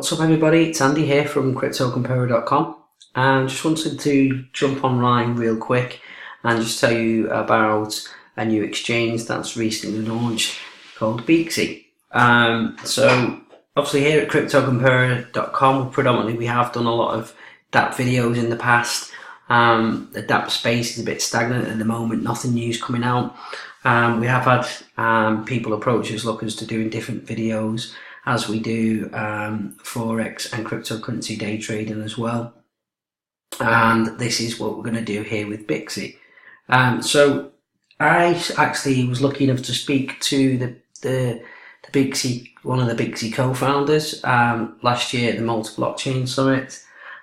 What's up everybody, it's Andy here from cryptocompare.com and just wanted to jump online real quick and just tell you about a new exchange that's recently launched called Beaxy. So obviously here at cryptocompare.com predominantly we have done a lot of DApp videos in the past. The DApp space is a bit stagnant at the moment, nothing new's coming out. We have had people approach us looking to doing different videos as we do Forex and cryptocurrency day trading as well. And this is what we're going to do here with Beaxy. So I actually was lucky enough to speak to the Beaxy, one of the Beaxy co-founders last year at the Multi-Blockchain Summit.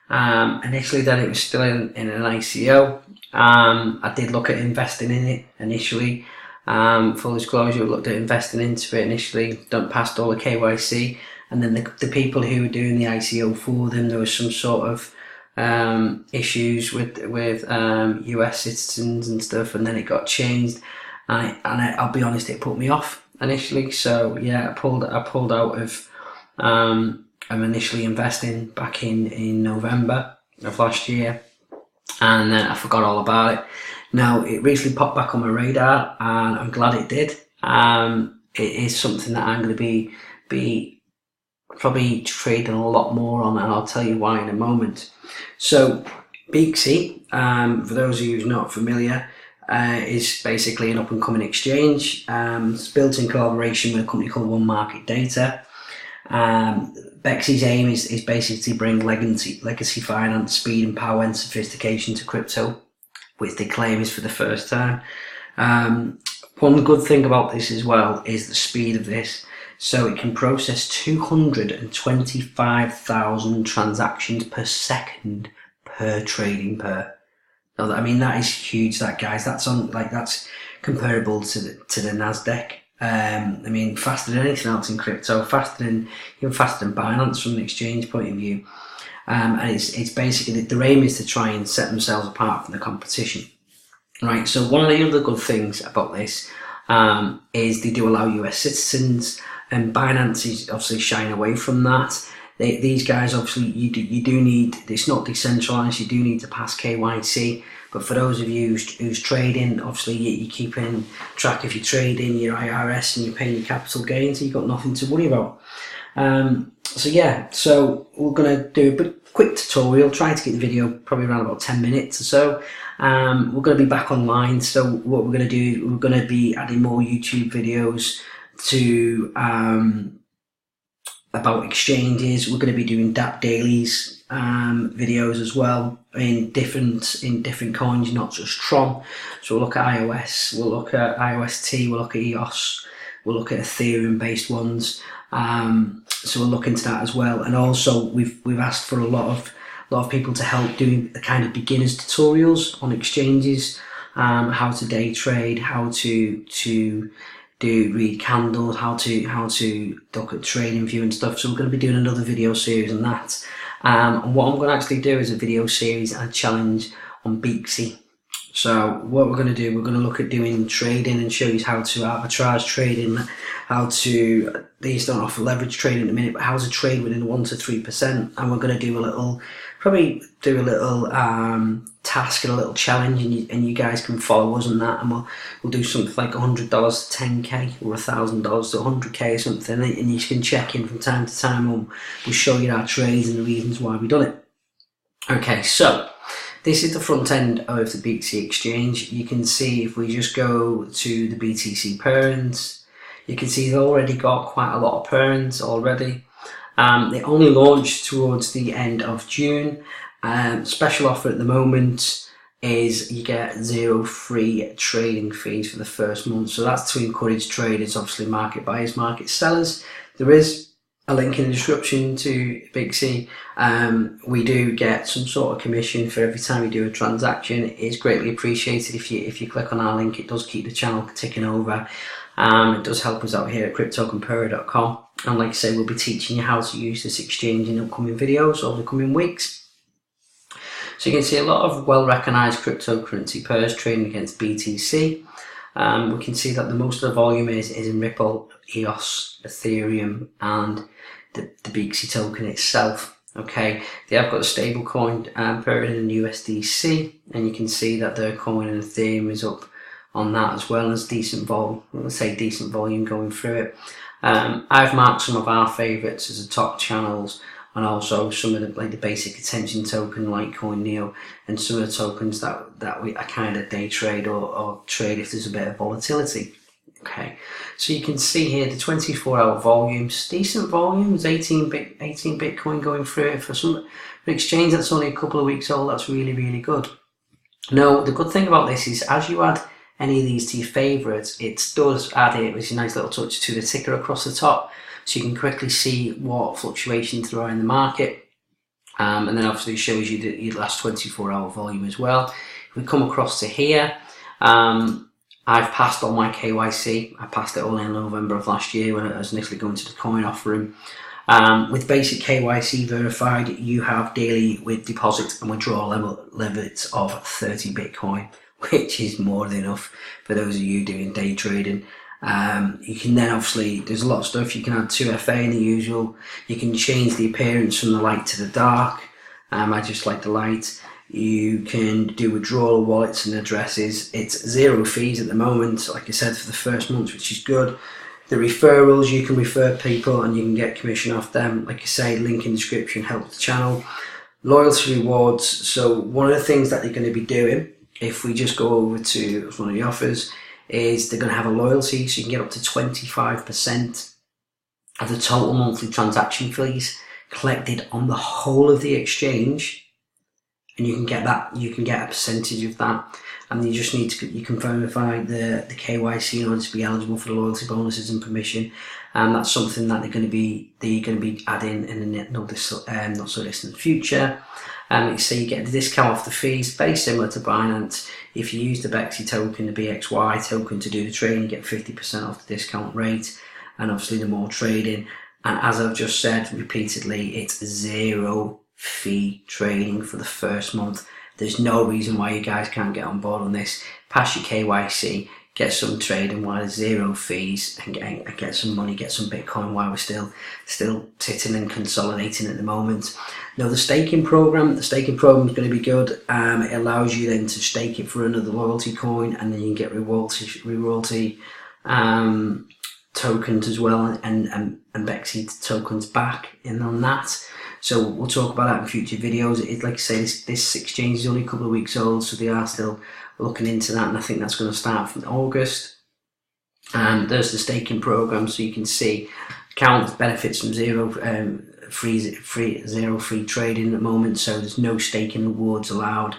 Initially then it was still in an ICO. I did look at investing in it initially. Full disclosure, we looked at investing into it initially, done past all the KYC, and then the people who were doing the ICO for them, there was some sort of issues with US citizens and stuff, and then it got changed, and I'll be honest, it put me off initially. So yeah, I pulled out of initially investing back in November of last year, and then I forgot all about it. Now it recently popped back on my radar, and I'm glad it did. It is something that I'm going to be probably trading a lot more on, and I'll tell you why in a moment. So Beaxy, for those of you who's not familiar, is basically an up-and-coming exchange. It's built in collaboration with a company called One Market Data. Beaxy's aim is basically to bring legacy finance, speed and power and sophistication to crypto, which they claim is for the first time. One good thing about this as well is the speed of this. So it can process 225,000 transactions per second per trading pair. Now, I mean, that is huge, that guys. That's comparable to the Nasdaq. I mean, faster than anything else in crypto, even faster than Binance from an exchange point of view. And it's basically, their aim is to try and set themselves apart from the competition. Right, so one of the other good things about this is they do allow US citizens, and Binance is obviously shying away from that. These guys, obviously, you do need, it's not decentralized, you do need to pass KYC, but for those of you who's trading, obviously you're keeping track of your trading, your IRS, and you're paying your capital gains, so you've got nothing to worry about. So yeah, so we're going to do a quick tutorial, trying to get the video probably around about 10 minutes or so. We're going to be back online, so what we're going to do, we're going to be adding more YouTube videos to about exchanges. We're going to be doing DApp dailies videos as well in different coins, not just Tron. So we'll look at iOS, we'll look at IOST, we'll look at EOS, we'll look at Ethereum based ones. So we'll look into that as well, and also we've asked for a lot of people to help doing the kind of beginners tutorials on exchanges, how to day trade, how to read candles, how to look at trading view and stuff. So we're going to be doing another video series on that. And what I'm going to actually do is a video series and a challenge on Beaxy. So what we're going to do, we're going to look at doing trading and show you how to arbitrage trading, these don't offer leverage trading at the minute, but how to trade within 1 to 3%. And we're going to do a little task and a little challenge, and you guys can follow us on that, and we'll do something like $100 to 10k or $1,000 to 100k or something, and you can check in from time to time, and we'll show you our trades and the reasons why we've done it. Okay, so this is the front end of the Beaxy Exchange. You can see if we just go to the BTC parents, you can see they've already got quite a lot of parents already. They only launched towards the end of June. Special offer at the moment is you get 0 free trading fees for the first month. So that's to encourage traders, obviously market buyers, market sellers. There is a link in the description to Beaxy. We do get some sort of commission for every time you do a transaction. It is greatly appreciated if you click on our link. It does keep the channel ticking over. It does help us out here at cryptocompare.com. And like I say, we'll be teaching you how to use this exchange in upcoming videos over the coming weeks. So you can see a lot of well-recognized cryptocurrency pairs trading against BTC. We can see that the most of the volume is in Ripple, EOS, Ethereum, and the Beaxy token itself. Okay, they have got a stable coin paired in USDC, and you can see that their coin and Ethereum is up on that, as well as decent volume going through it. I've marked some of our favourites as the top channels, and also some of the basic attention token, Litecoin, Neo, and some of the tokens that I kind of day trade or trade if there's a bit of volatility. Okay, so you can see here the 24-hour volumes, decent volumes, 18 Bitcoin going through it for some exchange that's only a couple of weeks old. That's really, really good. Now, the good thing about this is, as you add any of these to your favourites, it does add it with a nice little touch to the ticker across the top, so you can quickly see what fluctuations there are in the market, and then obviously it shows you your last 24-hour volume as well. If we come across to here, I've passed all my KYC. I passed it all in November of last year when I was initially going to the coin offering. With basic KYC verified, you have daily with deposit and withdrawal limits of 30 Bitcoin, which is more than enough for those of you doing day trading. You can then obviously, there's a lot of stuff. You can add 2FA in the usual. You can change the appearance from the light to the dark. I just like the light. You can do withdrawal wallets and addresses. It's 0 fees at the moment, like I said, for the first month, which is good. The referrals, you can refer people and you can get commission off them. Like I say, link in the description, help the channel. Loyalty rewards. So one of the things that they're going to be doing, if we just go over to one of the offers, is they're going to have a loyalty, so you can get up to 25% of the total monthly transaction fees collected on the whole of the exchange. And you can get a percentage of that, and you just need to verify the KYC in order to be eligible for the loyalty bonuses and permission. And that's something that they're going to be adding in the not so distant future. So you get the discount off the fees, very similar to Binance. If you use the Beaxy token, the BXY token, to do the trading, you get 50% off the discount rate, and obviously the more trading. And as I've just said repeatedly, it's 0 fee trading for the first month. There's no reason why you guys can't get on board on this. Pass your KYC, get some trading while there's 0 fees, and get some money, get some Bitcoin while we're still sitting and consolidating at the moment. Now, the staking program is going to be good. It allows you then to stake it for another loyalty coin, and then you can get royalty tokens as well, and Beaxy tokens back in on that. So we'll talk about that in future videos. Like I say, this exchange is only a couple of weeks old, so they are still looking into that, and I think that's going to start from August. And there's the staking program, so you can see account benefits from 0 free trading at the moment, so there's no staking rewards allowed.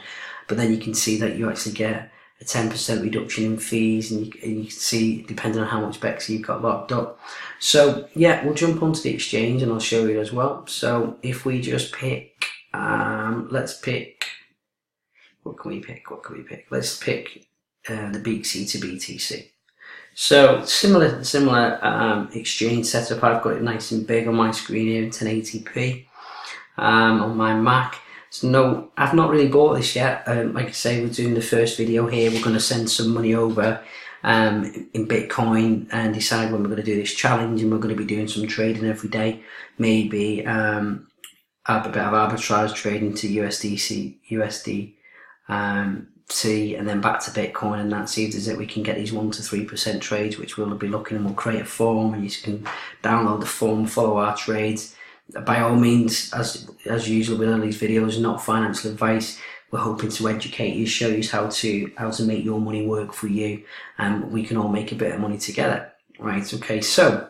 But then you can see that you actually get a 10% reduction in fees, and you can see depending on how much Beaxy you've got locked up. So yeah, we'll jump onto the exchange and I'll show you as well. So if we just pick, let's pick, what can we pick? Let's pick the Beaxy to BTC. So similar exchange setup. I've got it nice and big on my screen here in 1080p on my Mac. So no, I've not really bought this yet. Like I say, we're doing the first video here. We're going to send some money over in Bitcoin and decide when we're going to do this challenge, and we're going to be doing some trading every day. Maybe a bit of arbitrage trading to USD, and then back to Bitcoin, and that, see if we can get these 1 to 3% trades, which we'll be looking, and we'll create a form, and you can download the form, follow our trades. By all means, as usual with all these videos, not financial advice. We're hoping to educate you, show you how to make your money work for you, and we can all make a bit of money together. Right? Okay. So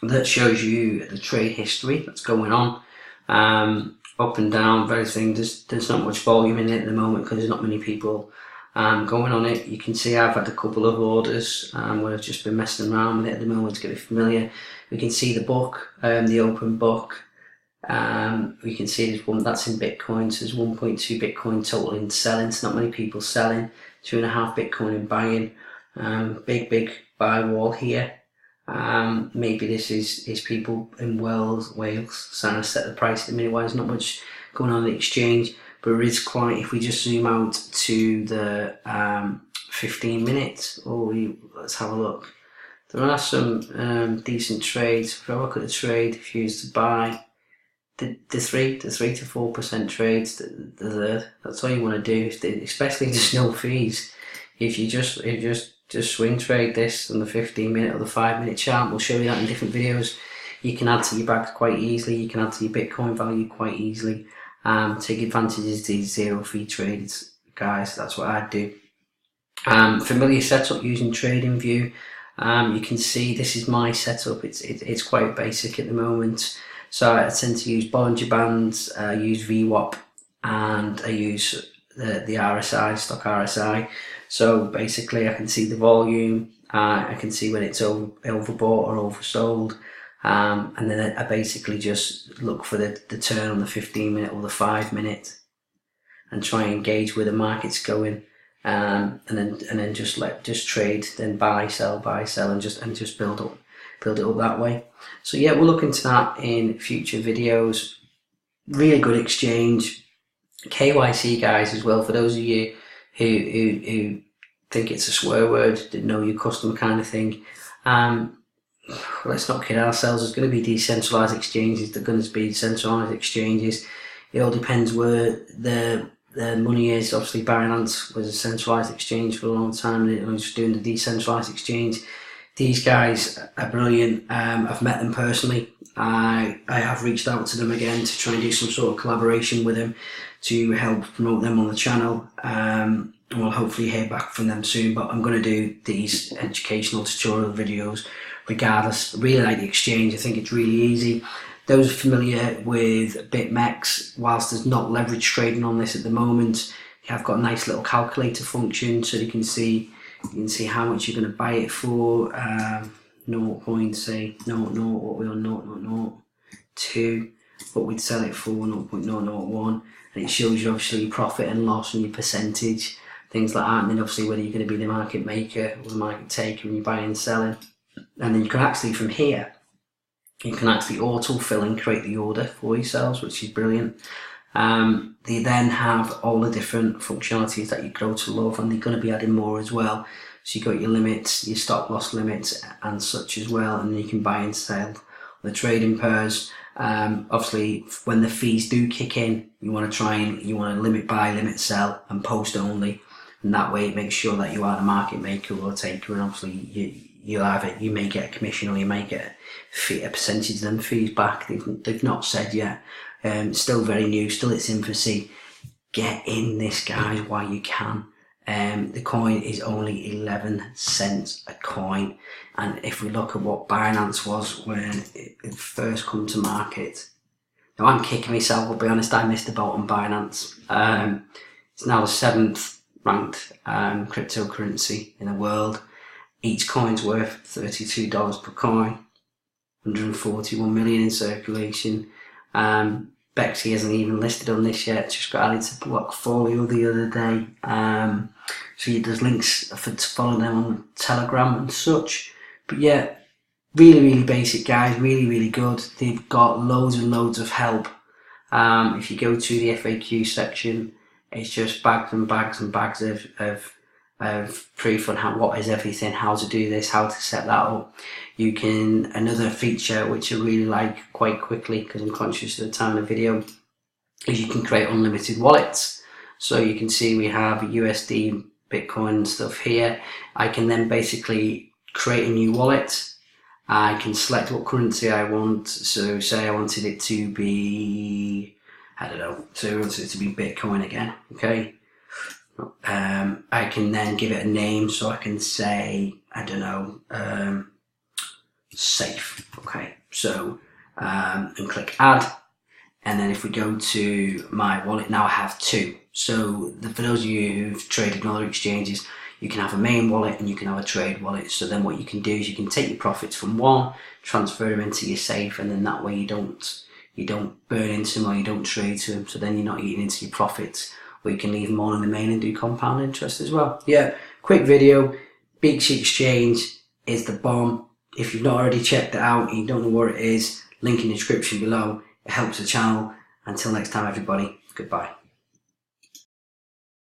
that shows you the trade history that's going on, up and down, various things. There's not much volume in it at the moment because there's not many people going on it. You can see I've had a couple of orders where I've just been messing around with it at the moment to get it familiar. We can see the book, the open book. We can see there's one that's in Bitcoin, so there's 1.2 Bitcoin total in selling. So not many people selling. 2.5 Bitcoin in buying. Big buy wall here. Maybe this is people in Wales trying to set the price at the minute. Why there's not much going on the exchange, but it is quite. If we just zoom out to the 15 minutes, let's have a look. There are some decent trades. If I look at the trade, if you use to buy the 3 to 4% trades, that's all you want to do. Especially if there's no fees. If you just swing trade this on the 15-minute or the 5-minute chart, we'll show you that in different videos. You can add to your bags quite easily. You can add to your Bitcoin value quite easily. Take advantage of these 0 fee trades, guys. That's what I do. Familiar setup using TradingView. You can see this is my setup. It's quite basic at the moment. So I tend to use Bollinger Bands, I use VWAP, and I use the RSI, stock RSI. So basically I can see the volume, I can see when it's overbought or oversold, and then I basically just look for the turn on the 15-minute or the 5-minute and try and engage where the market's going. And then just trade, then buy, sell, and just build it up that way. So yeah, we'll look into that in future videos. Really good exchange. KYC, guys, as well, for those of you who think it's a swear word, didn't know your customer kind of thing. Let's not kid ourselves. There's going to be decentralized exchanges. There's going to be centralized exchanges. It all depends where the money is. Obviously, Binance was a centralized exchange for a long time, and it was doing the decentralized exchange. These guys are brilliant. I've met them personally. I have reached out to them again to try and do some sort of collaboration with them to help promote them on the channel. And we'll hopefully hear back from them soon. But I'm going to do these educational tutorial videos regardless. I really like the exchange. I think it's really easy. Those familiar with BitMEX, whilst there's not leverage trading on this at the moment, I've got a nice little calculator function so you can see how much you're going to buy it for. 0.2, what we'd sell it for, 0.001, and it shows you obviously your profit and loss and your percentage, things like that, and then obviously whether you're going to be the market maker or the market taker when you're buying and selling. And then you can actually, from here, you can actually auto-fill and create the order for yourselves, which is brilliant. They then have all the different functionalities that you grow to love, and they're going to be adding more as well. So you've got your limits, your stop loss limits and such as well, and then you can buy and sell the trading pairs. Obviously, when the fees do kick in, you want to limit buy, limit sell, and post only, and that way it makes sure that you are the market maker or taker, and obviously you may get a commission or you may get a percentage of them fees back. They've not said yet. Still very new, still its infancy. Get in this, guys, while you can. The coin is only 11 cents a coin, and if we look at what Binance was when it first come to market, now I'm kicking myself, I'll be honest, I missed the boat on Binance. It's now the 7th ranked cryptocurrency in the world. Each coin's worth $32 per coin, 141 million in circulation. Beaxy hasn't even listed on this yet, just got added to Blockfolio the other day. So there's links to follow them on Telegram and such. But yeah, really basic, guys, really good. They've got loads and loads of help. If you go to the FAQ section, it's just bags and bags and bags of proof on what is everything, how to do this, how to set that up. You can, another feature which I really like quite quickly because I'm conscious of the time of the video, is you can create unlimited wallets. So you can see we have USD, Bitcoin stuff here. I can then basically create a new wallet. I can select what currency I want. So say I wanted it to be, I don't know, so I wanted it to be Bitcoin again, okay? I can then give it a name, so I can say, I don't know, safe, okay? So, and click add, and then if we go to my wallet, now I have 2. So for those of you who've traded in other exchanges, you can have a main wallet and you can have a trade wallet. So then what you can do is you can take your profits from one, transfer them into your safe, and then that way you don't burn into them or you don't trade to them. So then you're not eating into your profits. Or you can leave them all in the main and do compound interest as well. Yeah, quick video. Beaxy Exchange is the bomb. If you've not already checked it out and you don't know what it is, link in the description below. It helps the channel. Until next time, everybody, goodbye.